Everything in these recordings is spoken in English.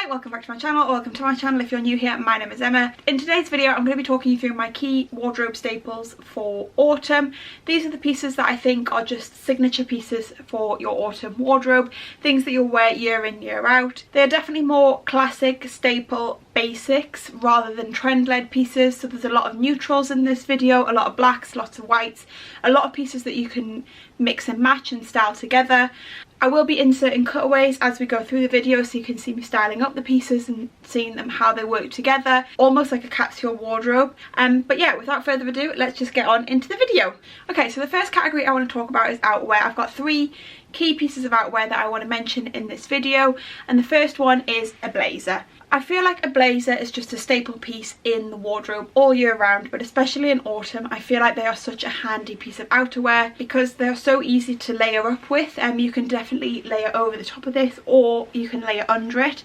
welcome back to my channel, or welcome to my channel if you're new here. My name is Emma. In today's video I'm going to be talking you through my key wardrobe staples for autumn. These are the pieces that I think are just signature pieces for your autumn wardrobe, things that you'll wear year in, year out. They're definitely more classic, staple, basics rather than trend-led pieces, so there's a lot of neutrals in this video, a lot of blacks, lots of whites, a lot of pieces that you can mix and match and style together. I will be inserting cutaways as we go through the video so you can see me styling up the pieces and seeing them how they work together, almost like a capsule wardrobe. But yeah, without further ado, let's just get on into the video. Okay, so the first category I want to talk about is outerwear. I've got three key pieces of outerwear that I want to mention in this video, and the first one is a blazer. I feel like a blazer is just a staple piece in the wardrobe all year round, but especially in autumn I feel like they are such a handy piece of outerwear because they're so easy to layer up with. You can definitely layer over the top of this or you can layer under it.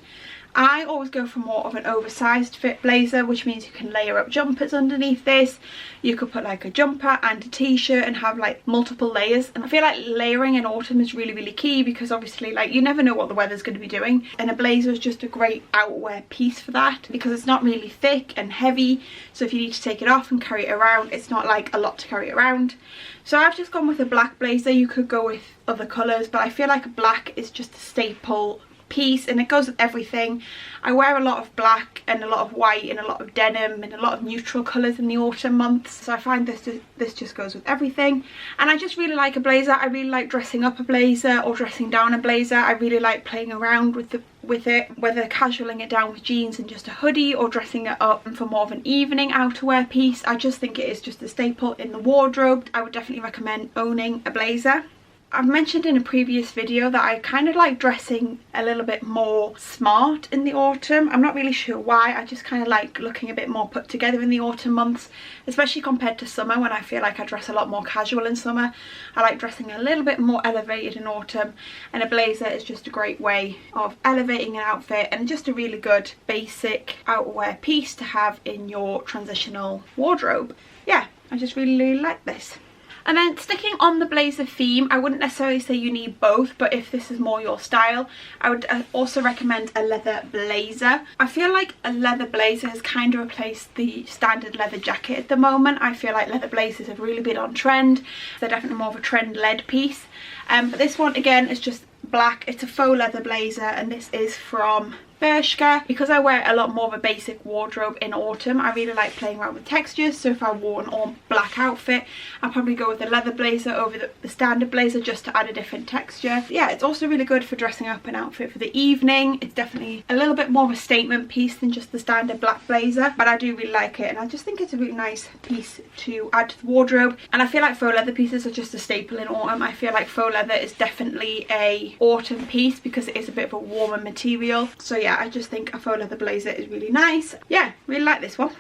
I always go for more of an oversized fit blazer, which means you can layer up jumpers underneath this. You could put like a jumper and a t-shirt and have like multiple layers, and I feel like layering in autumn is really key because obviously like you never know what the weather's going to be doing, and a blazer is just a great outerwear piece for that because it's not really thick and heavy, so if you need to take it off and carry it around, it's not like a lot to carry around. So I've just gone with a black blazer. You could go with other colours, but I feel like black is just a staple piece and it goes with everything. I wear a lot of black and a lot of white and a lot of denim and a lot of neutral colours in the autumn months, so I find this just goes with everything. And I just really like a blazer. I really like dressing up a blazer or dressing down a blazer. I really like playing around with it, whether casualing it down with jeans and just a hoodie or dressing it up for more of an evening outerwear piece. I just think it is just a staple in the wardrobe. I would definitely recommend owning a blazer. I've mentioned in a previous video that I kind of like dressing a little bit more smart in the autumn. I'm not really sure why, I just kind of like looking a bit more put together in the autumn months, especially compared to summer when I feel like I dress a lot more casual in summer. I like dressing a little bit more elevated in autumn, and a blazer is just a great way of elevating an outfit and just a really good basic outerwear piece to have in your transitional wardrobe. Yeah, I just really like this. And then sticking on the blazer theme, I wouldn't necessarily say you need both, but if this is more your style, I would also recommend a leather blazer. I feel like a leather blazer has kind of replaced the standard leather jacket at the moment. I feel like leather blazers have really been on trend. They're definitely more of a trend-led piece. But this one again is just black. It's a faux leather blazer, and this is from Bershka. Because I wear a lot more of a basic wardrobe in autumn, I really like playing around with textures, so if I wore an all black outfit I'll probably go with a leather blazer over the standard blazer just to add a different texture. Yeah, it's also really good for dressing up an outfit for the evening. It's definitely a little bit more of a statement piece than just the standard black blazer, but I do really like it and I just think it's a really nice piece to add to the wardrobe. And I feel like faux leather pieces are just a staple in autumn. I feel like faux leather is definitely a autumn piece because it is a bit of a warmer material, so yeah, I just think a faux leather blazer is really nice. Yeah, really like this one.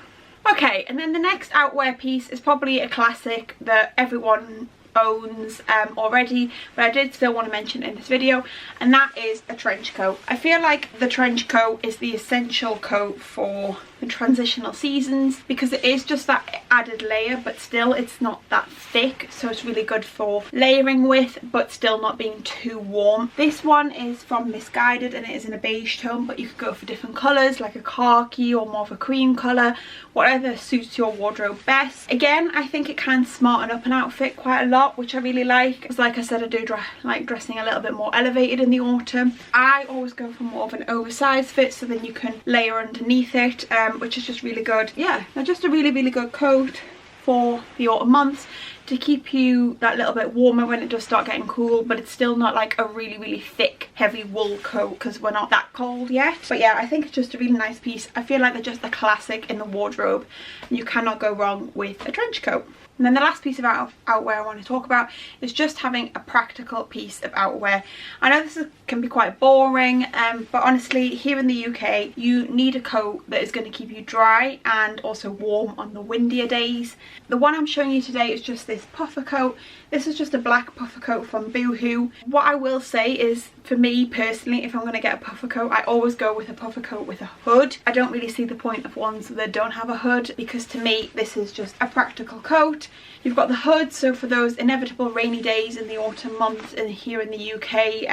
Okay, and then the next outerwear piece is probably a classic that everyone owns already, but I did still want to mention in this video, and that is a trench coat. I feel like the trench coat is the essential coat for the transitional seasons because it is just that added layer, but still it's not that thick, so it's really good for layering with but still not being too warm. This one is from Misguided and it is in a beige tone, but you could go for different colours like a khaki or more of a cream colour, whatever suits your wardrobe best. Again, I think it can smarten up an outfit quite a lot, which I really like because like I said, I do like dressing a little bit more elevated in the autumn. I always go for more of an oversized fit so then you can layer underneath it, which is just really good. Yeah, they're just a really good coat for the autumn months to keep you that little bit warmer when it does start getting cool, but it's still not like a really thick heavy wool coat because we're not that cold yet. But yeah, I think it's just a really nice piece. I feel like they're just a classic in the wardrobe and you cannot go wrong with a trench coat. And then the last piece of outerwear I want to talk about is just having a practical piece of outerwear. I know this can be quite boring, but honestly here in the UK you need a coat that is going to keep you dry and also warm on the windier days. The one I'm showing you today is just this puffer coat. This is just a black puffer coat from Boohoo. What I will say is, for me personally, if I'm going to get a puffer coat, I always go with a puffer coat with a hood. I don't really see the point of ones that don't have a hood because to me this is just a practical coat. You've got the hood, so for those inevitable rainy days in the autumn months and here in the UK,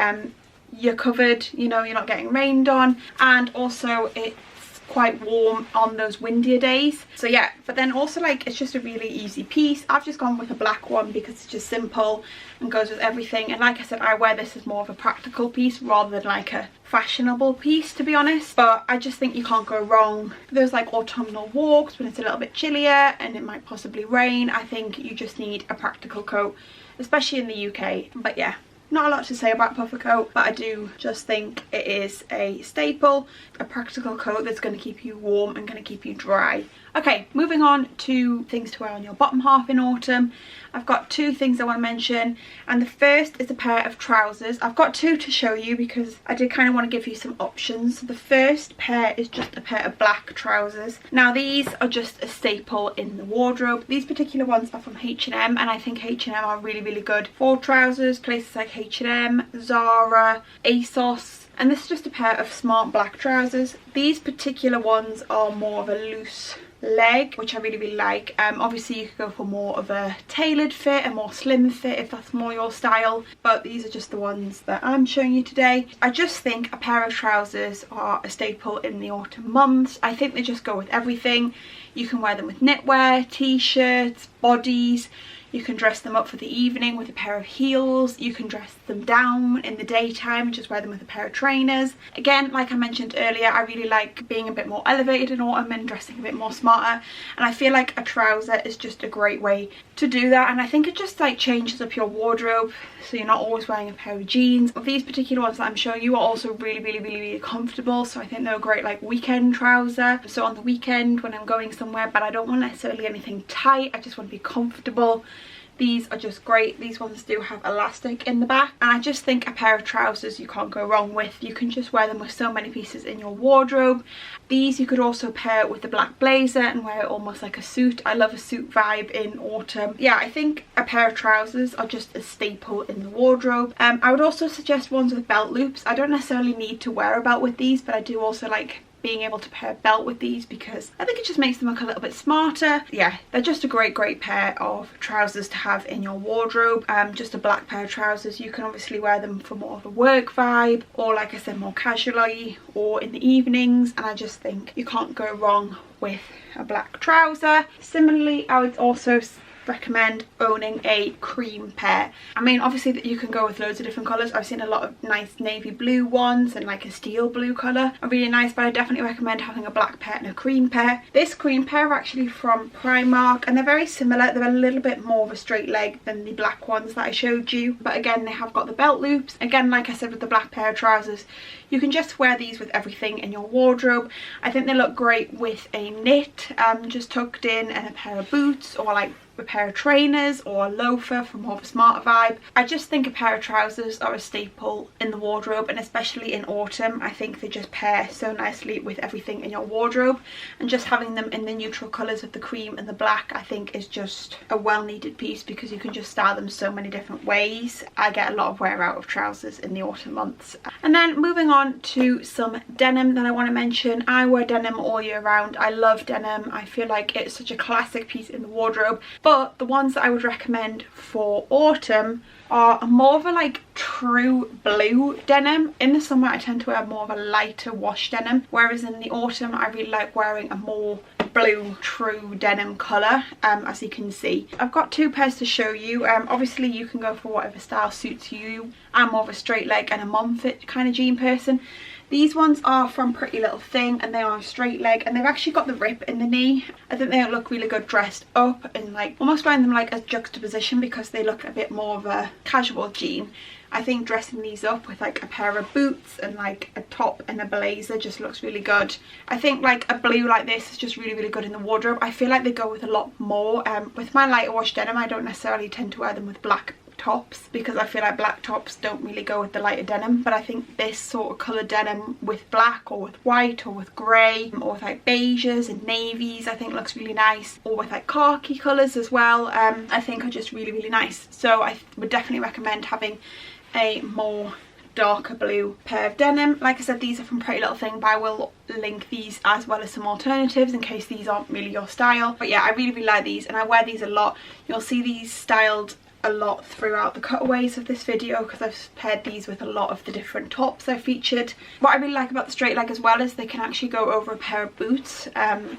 you're covered, you know, you're not getting rained on, and also it's quite warm on those windier days. So yeah, but then also like it's just a really easy piece. I've just gone with a black one because it's just simple and goes with everything, and like I said, I wear this as more of a practical piece rather than like a fashionable piece, to be honest. But I just think you can't go wrong for those like autumnal walks when it's a little bit chillier and it might possibly rain. I think you just need a practical coat, especially in the UK. But yeah, not a lot to say about puffer coat, but I do just think it is a staple, a practical coat that's going to keep you warm and going to keep you dry. Okay, moving on to things to wear on your bottom half in autumn. I've got two things I want to mention, and the first is a pair of trousers. I've got two to show you because I did kind of want to give you some options. So the first pair is just a pair of black trousers. Now these are just a staple in the wardrobe. These particular ones are from H&M, and I think H&M are really good for trousers. Places like H&M, Zara, ASOS. And this is just a pair of smart black trousers. These particular ones are more of a loose leg, which I really like. Obviously you could go for more of a tailored fit, a more slim fit if that's more your style, but these are just the ones that I'm showing you today. I just think a pair of trousers are a staple in the autumn months. I think they just go with everything. You can wear them with knitwear, t-shirts, bodies. You can dress them up for the evening with a pair of heels. You can dress them down in the daytime and just wear them with a pair of trainers. Again, like I mentioned earlier, I really like being a bit more elevated in autumn and dressing a bit more smarter. And I feel like a trouser is just a great way to do that. And I think it just like changes up your wardrobe, so you're not always wearing a pair of jeans. These particular ones that I'm showing you are also really comfortable. So I think they're a great like weekend trouser. So on the weekend when I'm going somewhere, but I don't want necessarily anything tight, I just want to be comfortable. These are just great. These ones do have elastic in the back, and I just think a pair of trousers you can't go wrong with. You can just wear them with so many pieces in your wardrobe. These you could also pair with the black blazer and wear it almost like a suit. I love a suit vibe in autumn. Yeah, I think a pair of trousers are just a staple in the wardrobe. I would also suggest ones with belt loops. I don't necessarily need to wear a belt with these, but I do also like being able to pair a belt with these because I think it just makes them look a little bit smarter. Yeah, they're just a great pair of trousers to have in your wardrobe. Just a black pair of trousers. You can obviously wear them for more of a work vibe, or like I said, more casually, or in the evenings, and I just think you can't go wrong with a black trouser. Similarly, I would also recommend owning a cream pair. I mean, obviously that you can go with loads of different colours. I've seen a lot of nice navy blue ones and like a steel blue colour are really nice, but I definitely recommend having a black pair and a cream pair. This cream pair are actually from Primark, and they're very similar. They're a little bit more of a straight leg than the black ones that I showed you, but again they have got the belt loops. Again, like I said with the black pair of trousers, you can just wear these with everything in your wardrobe. I think they look great with a knit just tucked in, and a pair of boots, or like a pair of trainers or a loafer for more of a smarter vibe. I just think a pair of trousers are a staple in the wardrobe, and especially in autumn I think they just pair so nicely with everything in your wardrobe, and just having them in the neutral colours of the cream and the black I think is just a well needed piece, because you can just style them so many different ways. I get a lot of wear out of trousers in the autumn months. And then moving on to some denim that I want to mention. I wear denim all year round. I love denim. I feel like it's such a classic piece in the wardrobe. But the ones that I would recommend for autumn are more of a like true blue denim. In the summer I tend to wear more of a lighter wash denim, whereas in the autumn I really like wearing a more blue true denim colour. As you can see, I've got two pairs to show you. Obviously you can go for whatever style suits you. I'm more of a straight leg and a mom fit kind of jean person. These ones are from Pretty Little Thing, and they are a straight leg, and they've actually got the rip in the knee. I think they look really good dressed up, and like almost wearing them like a juxtaposition because they look a bit more of a casual jean. I think dressing these up with like a pair of boots and like a top and a blazer just looks really good. I think like a blue like this is just really good in the wardrobe. I feel like they go with a lot more. With my lighter wash denim I don't necessarily tend to wear them with black tops because I feel like black tops don't really go with the lighter denim, but I think this sort of coloured denim with black or with white or with grey or with like beiges and navies I think looks really nice, or with like khaki colours as well, I think are just really nice. So I would definitely recommend having a more darker blue pair of denim. Like I said, these are from Pretty Little Thing, but I will link these as well as some alternatives in case these aren't really your style. But yeah, I really like these, and I wear these a lot. You'll see these styled a lot throughout the cutaways of this video because I've paired these with a lot of the different tops I featured. What I really like about the straight leg as well is they can actually go over a pair of boots.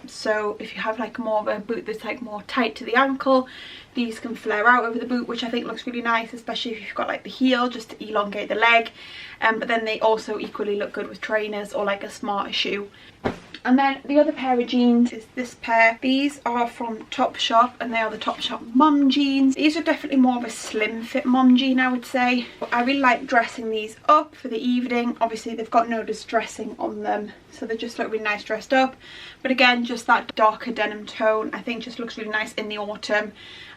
So if you have like more of a boot that's like more tight to the ankle, these can flare out over the boot, which I think looks really nice, especially if you've got like the heel just to elongate the leg. But then they also equally look good with trainers or like a smarter shoe. And then the other pair of jeans is this pair. These are from Topshop and they are the Topshop mom jeans. These are definitely more of a slim fit mom jean, I would say. I really like dressing these up for the evening. Obviously they've got no distressing on them, so they just look really nice dressed up. But again, just that darker denim tone I think just looks really nice in the autumn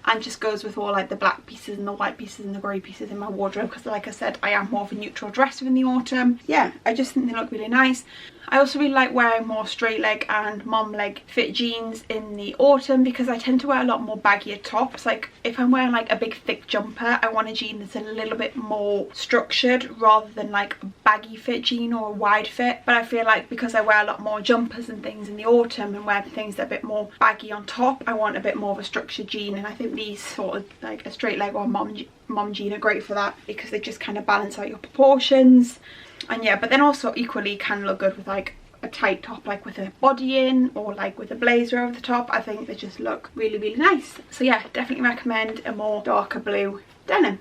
and just goes with all like the black pieces and the white pieces and the grey pieces in my wardrobe, because like I said, I am more of a neutral dresser in the autumn. Yeah, I just think they look really nice. I also really like wearing more straight leg and mom leg fit jeans in the autumn because I tend to wear a lot more baggier tops. Like if I'm wearing like a big thick jumper, I want a jean that's a little bit more structured rather than like a baggy fit jean or a wide fit. But I feel like because I wear a lot more jumpers and things in the autumn and wear things that are a bit more baggy on top, I want a bit more of a structured jean, and I think these sort of like a straight leg or mom jean are great for that because they just kind of balance out your proportions. And yeah, but then also equally can look good with like a tight top, like with a body in or like with a blazer over the top. I think they just look really, really nice. So yeah, definitely recommend a more darker blue denim.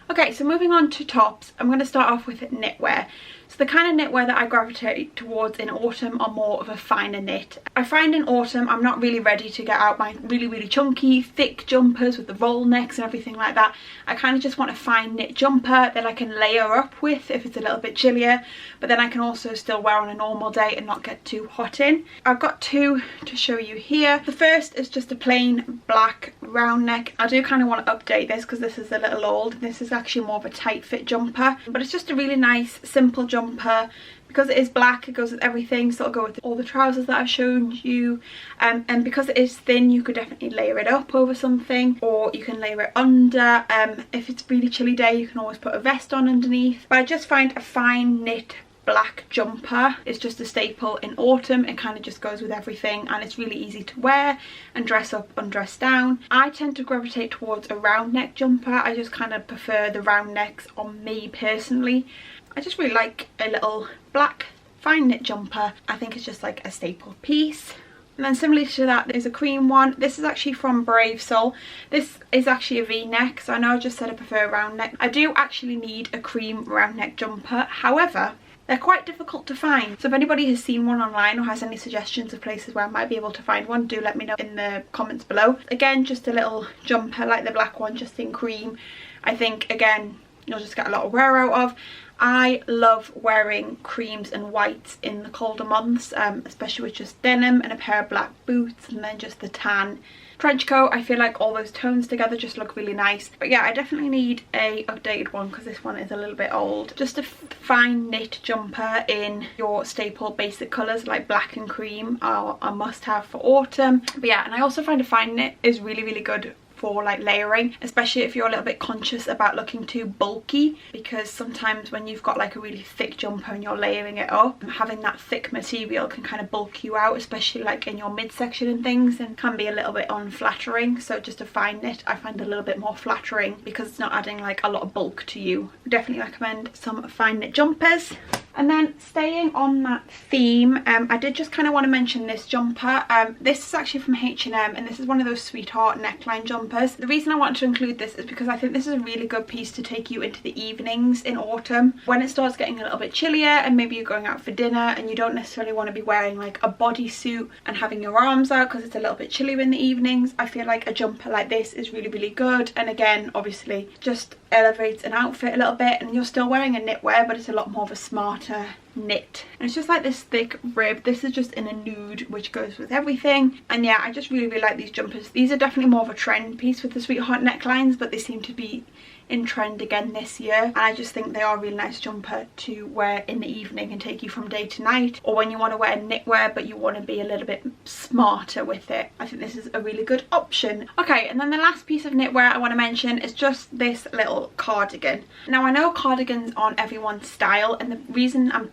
Okay, so moving on to tops, I'm going to start off with knitwear. So the kind of knitwear that I gravitate towards in autumn are more of a finer knit. I find in autumn I'm not really ready to get out my really, really chunky, thick jumpers with the roll necks and everything like that. I kind of just want a fine knit jumper that I can layer up with if it's a little bit chillier, but then I can also still wear on a normal day and not get too hot in. I've got two to show you here. The first is just a plain black round neck. I do kind of want to update this because this is a little old. This is actually more of a tight fit jumper, but it's just a really nice simple jumper. Because it is black, it goes with everything, so it'll go with all the trousers that I've shown you. And because it is thin, you could definitely layer it up over something, or you can layer it under. If it's a really chilly day, you can always put a vest on underneath. But I just find a fine knit black jumper is just a staple in autumn. It kind of just goes with everything and it's really easy to wear and dress up and dress down. I tend to gravitate towards a round neck jumper. I just kind of prefer the round necks on me personally. I just really like a little black fine knit jumper. I think it's just like a staple piece. And then similarly to that, there's a cream one. This is actually from Brave Soul. This is actually a V-neck, so I know I just said I prefer a round neck. I do actually need a cream round neck jumper. However, they're quite difficult to find. So if anybody has seen one online or has any suggestions of places where I might be able to find one, do let me know in the comments below. Again, just a little jumper like the black one, just in cream. I think, again, you'll just get a lot of wear out of. I love wearing creams and whites in the colder months, especially with just denim and a pair of black boots and then just the tan trench coat. I feel like all those tones together just look really nice. But yeah, I definitely need a updated one because this one is a little bit old. Just a fine knit jumper in your staple basic colours like black and cream are a must have for autumn. But yeah, and I also find a fine knit is really, really good for like layering, especially if you're a little bit conscious about looking too bulky, because sometimes when you've got like a really thick jumper and you're layering it up, having that thick material can kind of bulk you out, especially like in your midsection and things, and can be a little bit unflattering. So just a fine knit I find a little bit more flattering because it's not adding like a lot of bulk to you. Definitely recommend some fine knit jumpers. And then staying on that theme, I did just kind of want to mention this jumper. This is actually from H&M and this is one of those sweetheart neckline jumpers. The reason I wanted to include this is because I think this is a really good piece to take you into the evenings in autumn. When it starts getting a little bit chillier and maybe you're going out for dinner and you don't necessarily want to be wearing like a bodysuit and having your arms out because it's a little bit chillier in the evenings, I feel like a jumper like this is really, really good. And again, obviously just elevates an outfit a little bit and you're still wearing a knitwear, but it's a lot more of a smarter knit. And it's just like this thick rib. This is just in a nude, which goes with everything. And yeah, I just really, really like these jumpers. These are definitely more of a trend piece with the sweetheart necklines, but they seem to be in trend again this year, and I just think they are a really nice jumper to wear in the evening and take you from day to night, or when you want to wear knitwear but you want to be a little bit smarter with it. I think this is a really good option. Okay, and then the last piece of knitwear I want to mention is just this little cardigan. Now I know cardigans aren't everyone's style, and the reason I'm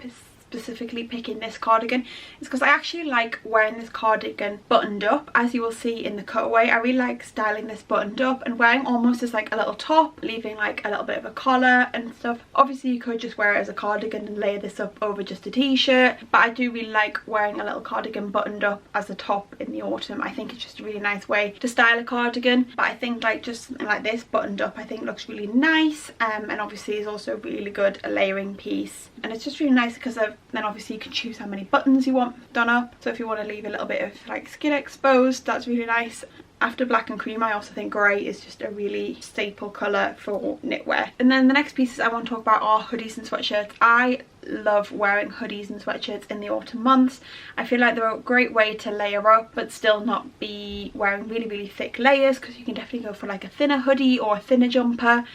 specifically picking this cardigan is because I actually like wearing this cardigan buttoned up. As you will see in the cutaway, I really like styling this buttoned up and wearing almost as like a little top, leaving like a little bit of a collar and stuff. Obviously you could just wear it as a cardigan and layer this up over just a t-shirt, but I do really like wearing a little cardigan buttoned up as a top in the autumn. I think it's just a really nice way to style a cardigan, but I think like just something like this buttoned up I think looks really nice, and obviously is also a really good layering piece, and it's just really nice because then obviously you can choose how many buttons you want done up. So if you want to leave a little bit of like skin exposed, that's really nice. After black and cream, I also think grey is just a really staple colour for knitwear. And then the next pieces I want to talk about are hoodies and sweatshirts. I love wearing hoodies and sweatshirts in the autumn months. I feel like they're a great way to layer up but still not be wearing really thick layers, because you can definitely go for like a thinner hoodie or a thinner jumper.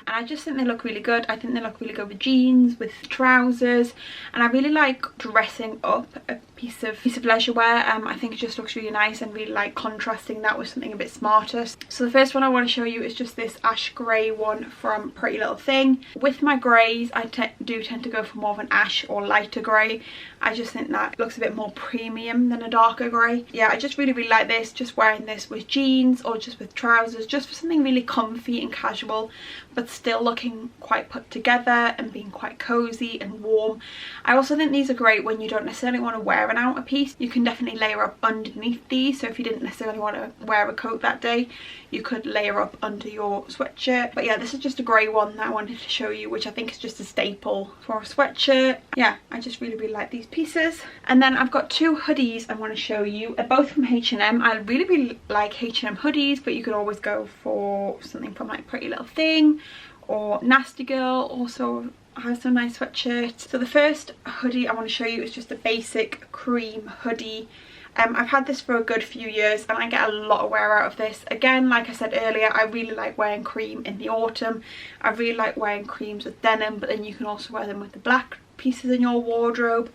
And I just think they look really good. I think they look really good with jeans, with trousers, and I really like dressing up a piece of leisure wear. I think it just looks really nice, and really like contrasting that with something a bit smarter. So the first one I want to show you is just this ash grey one from Pretty Little Thing. With my greys, I do tend to go for more of an ash or lighter grey. I just think that looks a bit more premium than a darker grey. Yeah, I just really like this, just wearing this with jeans or just with trousers, just for something really comfy and casual, but still looking quite put together and being quite cozy and warm. I also think these are great when you don't necessarily want to wear an outer piece. You can definitely layer up underneath these, so if you didn't necessarily want to wear a coat that day, you could layer up under your sweatshirt. But yeah, this is just a grey one that I wanted to show you, which I think is just a staple for a sweatshirt. Yeah, I just really like these pieces. And then I've got two hoodies I want to show you. They're both from H&M. I really like H&M hoodies, but you could always go for something from like Pretty Little Thing, or Nasty Girl also has some nice sweatshirts. So the first hoodie I want to show you is just a basic cream hoodie. I've had this for a good few years and I get a lot of wear out of this. Again, like I said earlier, I really like wearing cream in the autumn. I really like wearing creams with denim, but then you can also wear them with the black pieces in your wardrobe,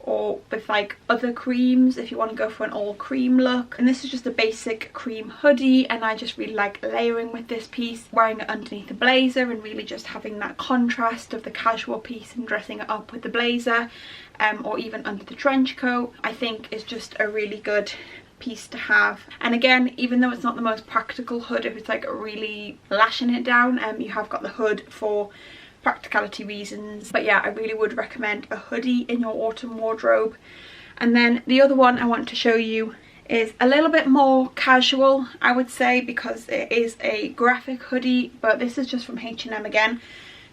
or with like other creams if you want to go for an all cream look. And this is just a basic cream hoodie, and I just really like layering with this piece, wearing it underneath a blazer and really just having that contrast of the casual piece and dressing it up with the blazer, or even under the trench coat. I think is just a really good piece to have. And again, even though it's not the most practical hood, if it's like really lashing it down, you have got the hood for practicality reasons. But yeah, I really would recommend a hoodie in your autumn wardrobe. And then the other one I want to show you is a little bit more casual, I would say, because it is a graphic hoodie, but this is just from H&M again.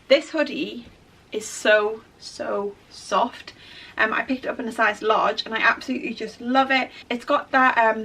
This hoodie is so soft. I picked it up in a size large and I absolutely just love it. It's got that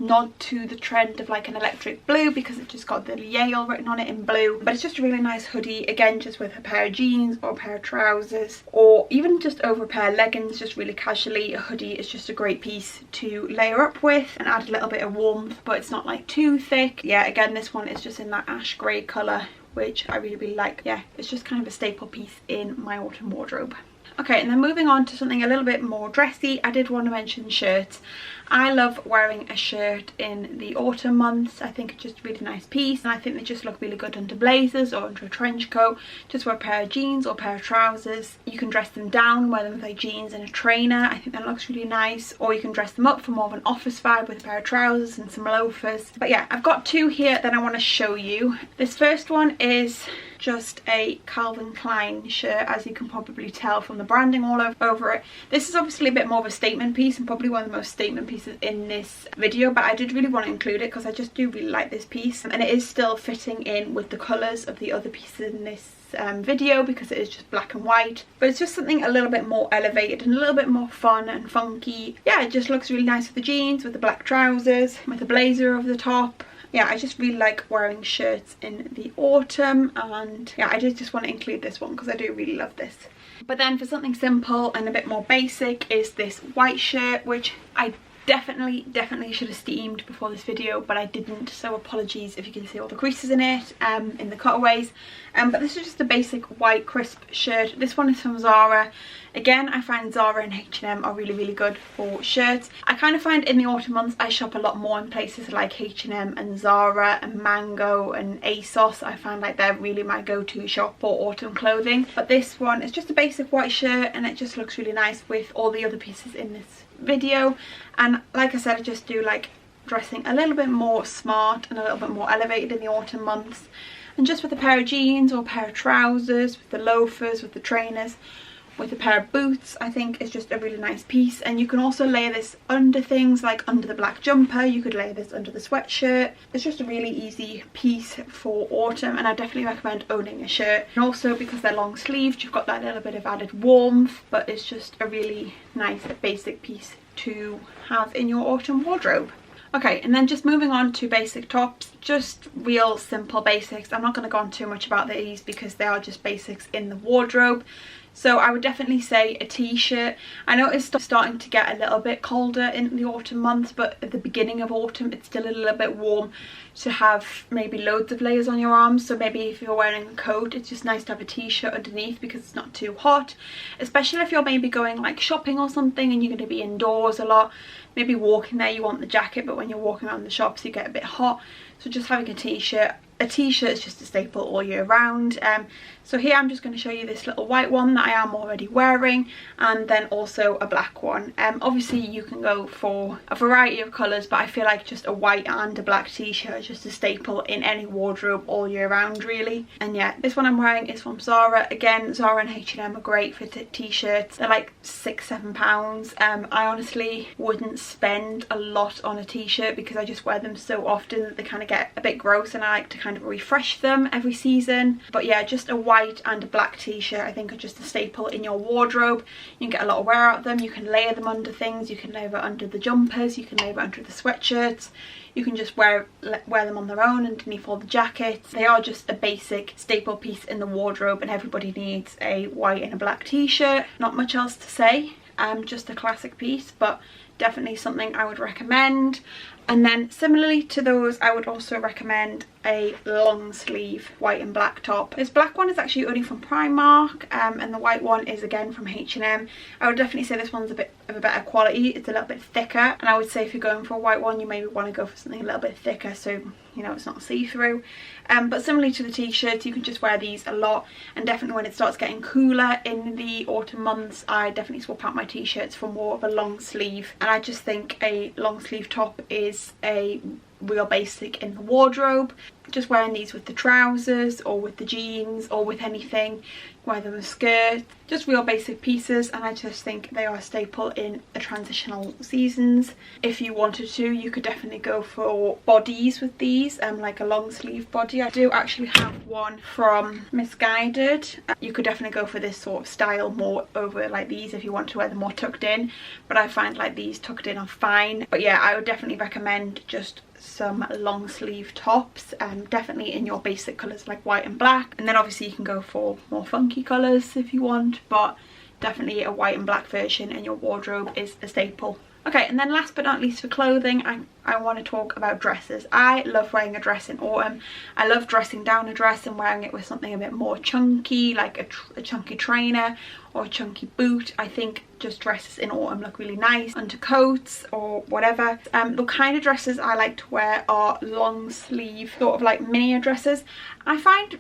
nod to the trend of like an electric blue, because it's just got the Yale written on it in blue. But it's just a really nice hoodie, again just with a pair of jeans or a pair of trousers, or even just over a pair of leggings, just really casually. A hoodie is just a great piece to layer up with and add a little bit of warmth, but it's not like too thick. Yeah, again, this one is just in that ash grey colour, which I really like. Yeah, it's just kind of a staple piece in my autumn wardrobe. Okay, and then moving on to something a little bit more dressy, I did want to mention shirts. I love wearing a shirt in the autumn months. I think it's just a really nice piece, and I think they just look really good under blazers or under a trench coat, just wear a pair of jeans or a pair of trousers. You can dress them down, wear them with like jeans and a trainer. I think that looks really nice. Or you can dress them up for more of an office vibe with a pair of trousers and some loafers. But yeah, I've got two here that I want to show you. This first one is just a Calvin Klein shirt, as you can probably tell from the branding all over it. This is obviously a bit more of a statement piece, and probably one of the most statement pieces in this video, but I did really want to include it because I just do really like this piece, and it is still fitting in with the colours of the other pieces in this video, because it is just black and white. But it's just something a little bit more elevated and a little bit more fun and funky. Yeah, it just looks really nice with the jeans, with the black trousers, with the blazer over the top. Yeah, I just really like wearing shirts in the autumn, and yeah, I did just want to include this one because I do really love this. But then for something simple and a bit more basic is this white shirt, which I Definitely should have steamed before this video, but I didn't, so apologies if you can see all the creases in it, in the cutaways. But this is just a basic white crisp shirt. This one is from Zara. Again, I find Zara and H&M are really good for shirts. I kind of find in the autumn months I shop a lot more in places like H&M and Zara and Mango and ASOS. I find like they're really my go-to shop for autumn clothing. But this one is just a basic white shirt, and it just looks really nice with all the other pieces in this video. And like I said, I just do like dressing a little bit more smart and a little bit more elevated in the autumn months. And just with a pair of jeans or a pair of trousers, with the loafers, with the trainers, with a pair of boots, I think it's just a really nice piece. And you can also layer this under things like under the black jumper. You could layer this under the sweatshirt. It's just a really easy piece for autumn, and I definitely recommend owning a shirt. And also because they're long sleeved, you've got that little bit of added warmth, but it's just a really nice basic piece to have in your autumn wardrobe. Okay, and then just moving on to basic tops, just real simple basics. I'm not going to go on too much about these because they are just basics in the wardrobe. So I would definitely say a t-shirt. I know it's starting to get a little bit colder in the autumn months, but at the beginning of autumn it's still a little bit warm to have maybe loads of layers on your arms. So maybe if you're wearing a coat, it's just nice to have a t-shirt underneath because it's not too hot, especially if you're maybe going like shopping or something and you're going to be indoors a lot. Maybe walking there you want the jacket, but when you're walking around the shops you get a bit hot, so just having a t-shirt. A t-shirt is just a staple all year round. So here I'm just going to show you this little white one that I am already wearing, and then also a black one. Obviously you can go for a variety of colours, but I feel like just a white and a black t-shirt is just a staple in any wardrobe all year round really. And yeah, this one I'm wearing is from Zara. Again, Zara and H&M are great for t-shirts. They're like £6–7. I honestly wouldn't spend a lot on a t-shirt because I just wear them so often that they kind of get a bit gross, and I like to kind of refresh them every season. But yeah, just a white and a black t-shirt I think are just a staple in your wardrobe. You can get a lot of wear out of them. You can layer them under things. You can layer it under the jumpers. You can layer it under the sweatshirts. You can just wear them on their own underneath all the jackets. They are just a basic staple piece in the wardrobe, and everybody needs a white and a black t-shirt. Not much else to say. Just a classic piece, but definitely something I would recommend. And then similarly to those, I would also recommend a long sleeve white and black top. This black one is actually only from Primark, and the white one is again from H&M. I would definitely say this one's a bit of a better quality. It's a little bit thicker, and I would say if you're going for a white one you maybe want to go for something a little bit thicker, so you know it's not see-through. But similarly to the t-shirts, you can just wear these a lot, and definitely when it starts getting cooler in the autumn months I definitely swap out my t-shirts for more of a long sleeve. And I just think a long sleeve top is a real basic in the wardrobe. Just wearing these with the trousers or with the jeans or with anything, wear them with skirts, just real basic pieces, and I just think they are a staple in the transitional seasons. If you wanted to, you could definitely go for bodies with these, like a long sleeve body. I do actually have one from Misguided. You could definitely go for this sort of style more over like these if you want to wear them more tucked in, but I find like these tucked in are fine. But yeah, I would definitely recommend just some long sleeve tops, definitely in your basic colours like white and black, and then obviously you can go for more funky colours if you want, but definitely a white and black version in your wardrobe is a staple. Okay, and then last but not least for clothing, I want to talk about dresses. I love wearing a dress in autumn. I love dressing down a dress and wearing it with something a bit more chunky, like a chunky trainer or a chunky boot. I think just dresses in autumn look really nice under coats or whatever. The kind of dresses I like to wear are long sleeve, sort of like mini dresses. I find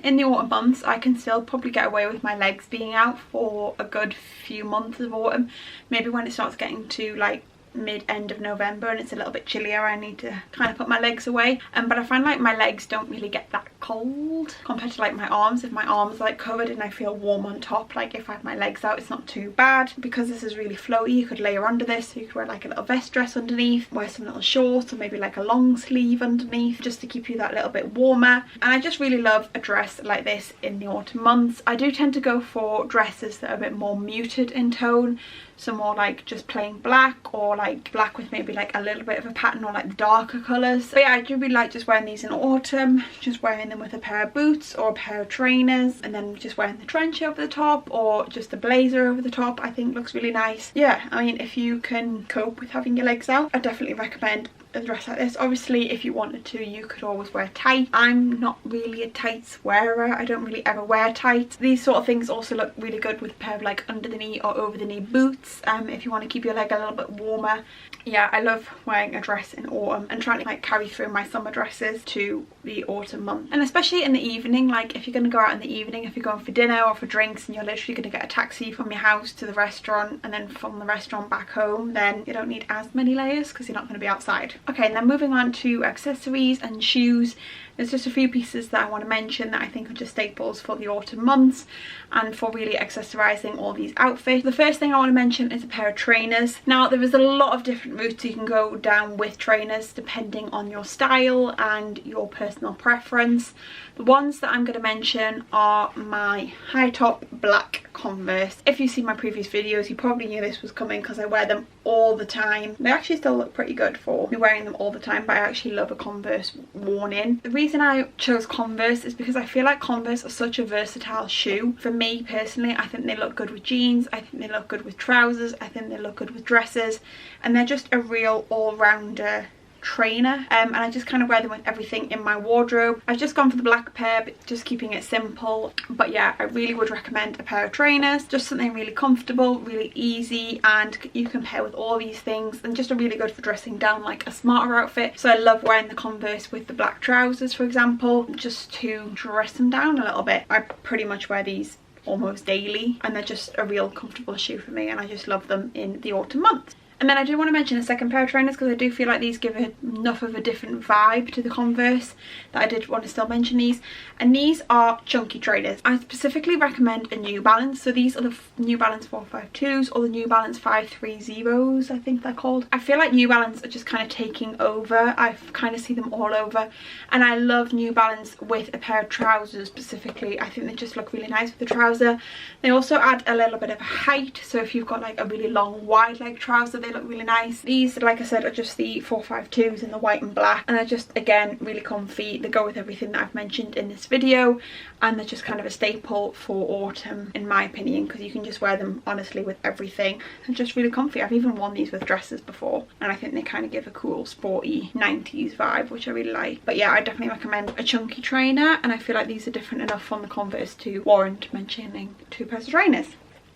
in the autumn months I can still probably get away with my legs being out for a good few months of autumn. Maybe when it starts getting to like mid-end of November and it's a little bit chillier, I need to kind of put my legs away, but I find like my legs don't really get that cold compared to like my arms. If my arms are like covered and I feel warm on top, like if I have my legs out, it's not too bad. Because this is really floaty, you could layer under this, so you could wear like a little vest dress underneath, wear some little shorts or maybe like a long sleeve underneath just to keep you that little bit warmer. And I just really love a dress like this in the autumn months. I do tend to go for dresses that are a bit more muted in tone, so more like just plain black, or like black with maybe like a little bit of a pattern, or like the darker colours. But yeah, I do really like just wearing these in autumn, just wearing wearing them with a pair of boots or a pair of trainers, and then just wearing the trench over the top or just the blazer over the top, I think looks really nice. Yeah, I mean, if you can cope with having your legs out, I definitely recommend a dress like this. Obviously, if you wanted to, you could always wear tight. I'm not really a tights wearer. I don't really ever wear tights. These sort of things also look really good with a pair of like under the knee or over the knee boots, if you want to keep your leg a little bit warmer. Yeah, I love wearing a dress in autumn and trying to like carry through my summer dresses to the autumn month. And especially in the evening, like if you're going to go out in the evening, if you're going for dinner or for drinks and you're literally going to get a taxi from your house to the restaurant and then from the restaurant back home, then you don't need as many layers because you're not going to be outside. Okay, and then moving on to accessories and shoes. There's just a few pieces that I want to mention that I think are just staples for the autumn months and for really accessorising all these outfits. The first thing I want to mention is a pair of trainers. Now, there is a lot of different routes you can go down with trainers depending on your style and your personal preference. The ones that I'm going to mention are my high top black Converse. If you've seen my previous videos, you probably knew this was coming because I wear them all the time. They actually still look pretty good for me wearing them all the time, but I actually love a Converse worn in. The reason I chose Converse is because I feel like Converse are such a versatile shoe. For me personally, I think they look good with jeans, I think they look good with trousers, I think they look good with dresses, and they're just a real all-rounder trainer, and I just kind of wear them with everything in my wardrobe. I've just gone for the black pair, but just keeping it simple. But yeah, I really would recommend a pair of trainers, just something really comfortable, really easy, and you can pair with all these things, and just are really good for dressing down like a smarter outfit. So I love wearing the Converse with the black trousers, for example, just to dress them down a little bit. I pretty much wear these almost daily, and they're just a real comfortable shoe for me, and I just love them in the autumn months. And then I do want to mention a second pair of trainers because I do feel like these give enough of a different vibe to the Converse that I did want to still mention these. And these are chunky trainers. I specifically recommend a New Balance. So these are the New Balance 452s or the New Balance 530s, I think they're called. I feel like New Balance are just kind of taking over. I kind of see them all over. And I love New Balance with a pair of trousers specifically. I think they just look really nice with the trouser. They also add a little bit of height. So if you've got like a really long wide leg trouser, they look really nice. These, like I said, are just the 452s in the white and black, and they're just, again, really comfy. They go with everything that I've mentioned in this video, and they're just kind of a staple for autumn in my opinion, because you can just wear them honestly with everything. They're just really comfy. I've even worn these with dresses before, and I think they kind of give a cool sporty 90s vibe, which I really like. But yeah, I definitely recommend a chunky trainer, and I feel like these are different enough from the Converse to warrant mentioning two pairs of trainers.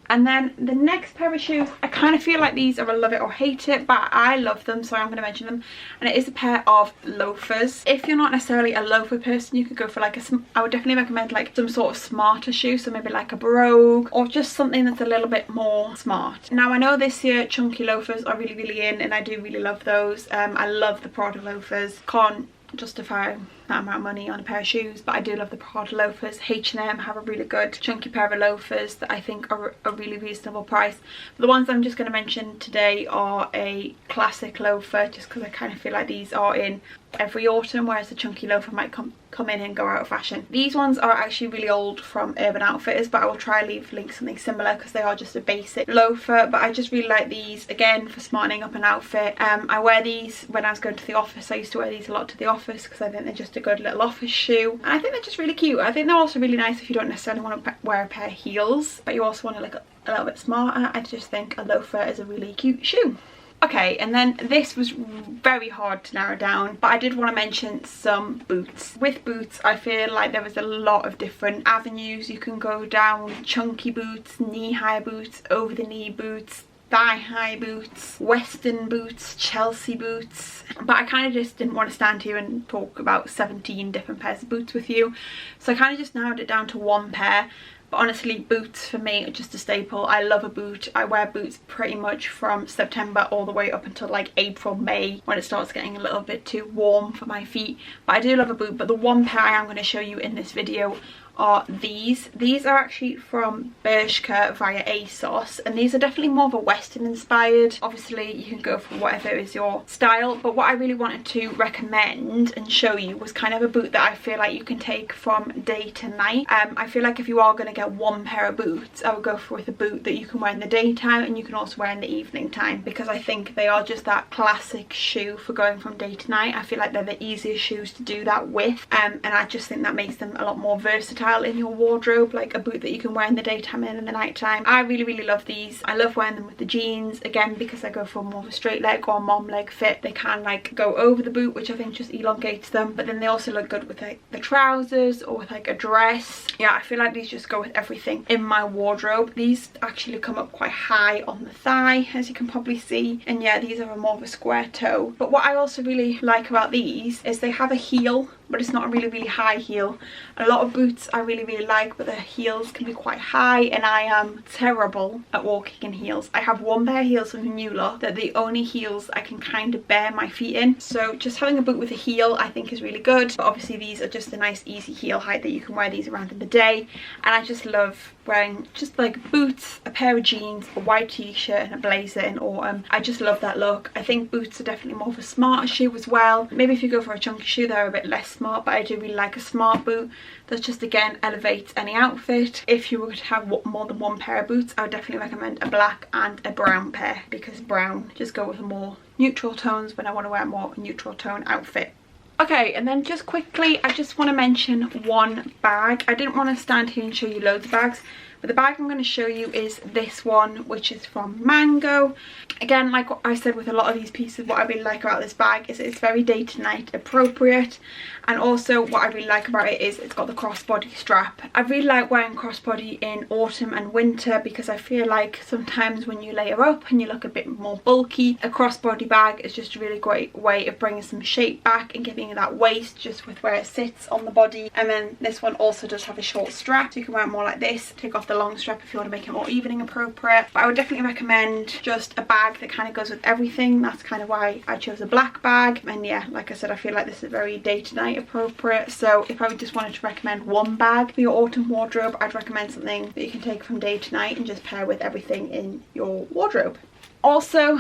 And then the next pair of shoes, I kind of feel like these are a love it or hate it, but I love them, so I'm going to mention them. And it is a pair of loafers. If you're not necessarily a loafer person, you could go for like I would definitely recommend like some sort of smarter shoe, so maybe like a brogue or just something that's a little bit more smart. Now, I know this year chunky loafers are really in, and I do really love those. I love the Prada loafers. Can't justify that amount of money on a pair of shoes, but I do love the Prada loafers. H&M have a really good chunky pair of loafers that I think are a really reasonable price. But the ones I'm just going to mention today are a classic loafer, just because I kind of feel like these are in every autumn, whereas the chunky loafer might come in and go out of fashion. These ones are actually really old from Urban Outfitters, but I will try leave links something similar because they are just a basic loafer. But I just really like these, again, for smartening up an outfit. I wear these when I was going to the office. I used to wear these a lot to the office because I think they're just a good little office shoe, and I think they're just really cute. I think they're also really nice if you don't necessarily want to wear a pair of heels, but you also want to look a little bit smarter. I just think a loafer is a really cute shoe. Okay, and then this was very hard to narrow down, but I did want to mention some boots. With boots, I feel like there was a lot of different avenues you can go down. Chunky boots, knee-high boots, over-the-knee boots, thigh-high boots, western boots, Chelsea boots. But I kind of just didn't want to stand here and talk about 17 different pairs of boots with you, so I kind of just narrowed it down to one pair. But honestly, boots for me are just a staple. I love a boot. I wear boots pretty much from September all the way up until like April, May, when it starts getting a little bit too warm for my feet. But I do love a boot. But the one pair I am going to show you in this video are these. These are actually from Bershka via ASOS, and these are definitely more of a Western inspired. Obviously you can go for whatever is your style, but what I really wanted to recommend and show you was kind of a boot that I feel like you can take from day to night. I feel like if you are going to get one pair of boots, I would go for with a boot that you can wear in the daytime and you can also wear in the evening time, because I think they are just that classic shoe for going from day to night. I feel like they're the easiest shoes to do that with, and I just think that makes them a lot more versatile in your wardrobe, like a boot that you can wear in the daytime and in the nighttime. I really love these. I love wearing them with the jeans, again because I go for more of a straight leg or mom leg fit. They can like go over the boot, which I think just elongates them, but then they also look good with like the trousers or with like a dress. Yeah, I feel like these just go with everything in my wardrobe. These actually come up quite high on the thigh, as you can probably see, and yeah, these are more of a square toe. But what I also really like about these is they have a heel, but it's not a really high heel. A lot of boots I really like, but the heels can be quite high, and I am terrible at walking in heels. I have one pair of heels from a new look that the only heels I can kind of bear my feet in, so just having a boot with a heel I think is really good. But obviously these are just a nice easy heel height that you can wear these around in the day, and I just love wearing just like boots, a pair of jeans, a white t-shirt and a blazer in autumn. I just love that look. I think boots are definitely more of a smarter shoe as well. Maybe if you go for a chunky shoe they're a bit less smart, but I do really like a smart boot that just again elevates any outfit. If you were to have more than one pair of boots, I would definitely recommend a black and a brown pair, because brown just go with more neutral tones when I want to wear a more neutral tone outfit. Okay, and then just quickly I just want to mention one bag. I didn't want to stand here and show you loads of bags, but the bag I'm going to show you is this one, which is from Mango. Again, like what I said with a lot of these pieces, what I really like about this bag is it's very day to night appropriate, and also what I really like about it is it's got the crossbody strap. I really like wearing crossbody in autumn and winter, because I feel like sometimes when you layer up and you look a bit more bulky, a crossbody bag is just a really great way of bringing some shape back and giving you that waist just with where it sits on the body. And then this one also does have a short strap, so you can wear it more like this, take off the long strap if you want to make it more evening appropriate. But I would definitely recommend just a bag that kind of goes with everything. That's kind of why I chose a black bag. And yeah, like I said, I feel like this is very day to night appropriate. So if I just wanted to recommend one bag for your autumn wardrobe, I'd recommend something that you can take from day to night and just pair with everything in your wardrobe. Also,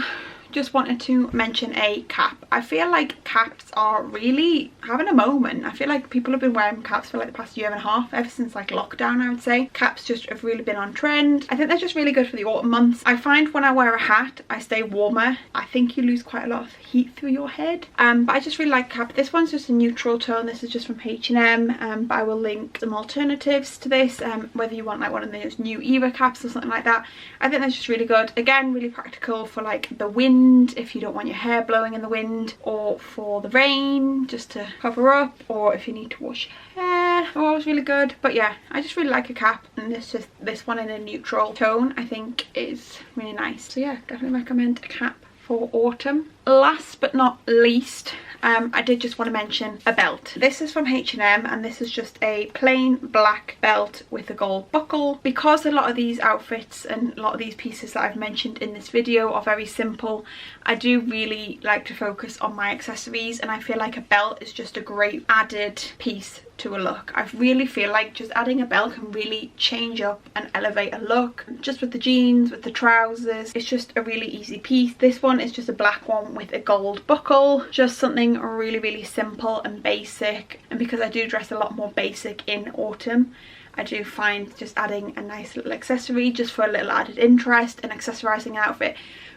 just wanted to mention a cap. I feel like caps are really having a moment. I feel like people have been wearing caps for like the past year and a half, ever since like lockdown I would say. Caps just have really been on trend. I think they're just really good for the autumn months. I find when I wear a hat I stay warmer. I think you lose quite a lot of heat through your head, but I just really like cap. This one's just a neutral tone. This is just from H&M, but I will link some alternatives to this, whether you want like one of those new era caps or something like that. I think that's just really good. Again, really practical for like the wind, if you don't want your hair blowing in the wind, or for the rain just to cover up, or if you need to wash your hair. Oh, it's really good. But yeah, I just really like a cap, and this one in a neutral tone I think is really nice. So yeah, definitely recommend a cap for autumn. Last but not least, I did just want to mention a belt. This is from H&M, and this is just a plain black belt with a gold buckle. Because a lot of these outfits and a lot of these pieces that I've mentioned in this video are very simple, I do really like to focus on my accessories, and I feel like a belt is just a great added piece to a look. I really feel like just adding a belt can really change up and elevate a look. Just with the jeans, with the trousers, it's just a really easy piece. This one is just a black one with a gold buckle, just something really simple and basic. And because I do dress a lot more basic in autumn, I do find just adding a nice little accessory just for a little added interest, and accessorizing an outfit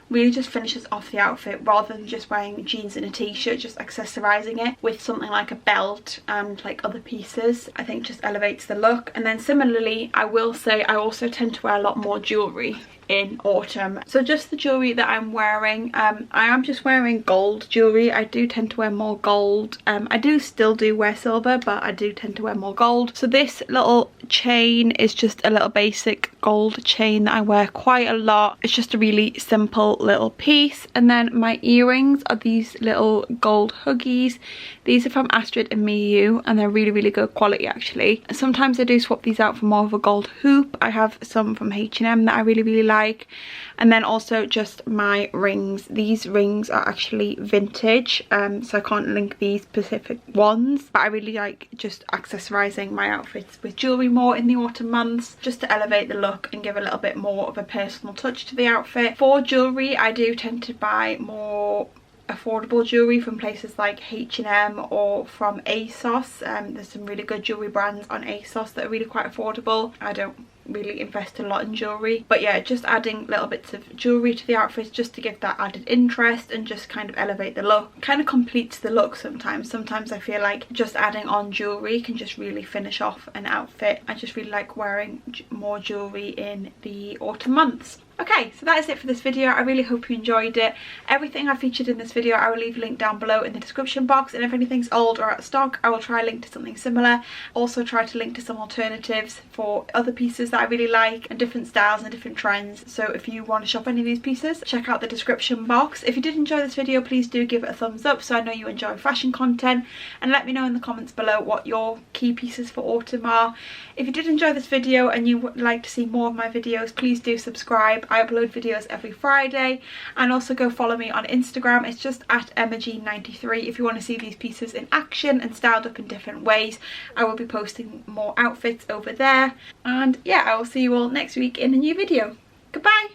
really just finishes off the outfit, rather than just wearing jeans and a t-shirt. Just accessorizing it with something like a belt and like other pieces, I think just elevates the look. And then similarly, I will say I also tend to wear a lot more jewelry in autumn. So just the jewelry that I'm wearing, I am just wearing gold jewelry. I do tend to wear more gold. I do still wear silver, but I do tend to wear more gold. So this little chain is just a little basic gold chain that I wear quite a lot. It's just a really simple little piece. And then my earrings are these little gold huggies. These are from Astrid and Miyu, and they're really good quality actually. Sometimes I do swap these out for more of a gold hoop. I have some from H&M that I really like. like. And then also just my rings. These rings are actually vintage, so I can't link these specific ones, but I really like just accessorising my outfits with jewellery more in the autumn months, just to elevate the look and give a little bit more of a personal touch to the outfit. For jewellery, I do tend to buy more affordable jewellery from places like H&M or from ASOS. There's some really good jewellery brands on ASOS that are really quite affordable. I don't really invest a lot in jewellery, but yeah, just adding little bits of jewellery to the outfits just to give that added interest and just kind of elevate the look. Kind of completes the look sometimes. Sometimes I feel like just adding on jewellery can just really finish off an outfit. I just really like wearing more jewellery in the autumn months. Okay, so that is it for this video. I really hope you enjoyed it. Everything I featured in this video I will leave a link down below in the description box, and if anything's old or out of stock I will try to link to something similar. Also try to link to some alternatives for other pieces that I really like and different styles and different trends. So if you want to shop any of these pieces, check out the description box. If you did enjoy this video, please do give it a thumbs up so I know you enjoy fashion content, and let me know in the comments below what your key pieces for autumn are. If you did enjoy this video and you would like to see more of my videos, please do subscribe. I upload videos every Friday, and also go follow me on Instagram. It's just at EmmaG93 if you want to see these pieces in action and styled up in different ways. I will be posting more outfits over there, and yeah, I will see you all next week in a new video. Goodbye!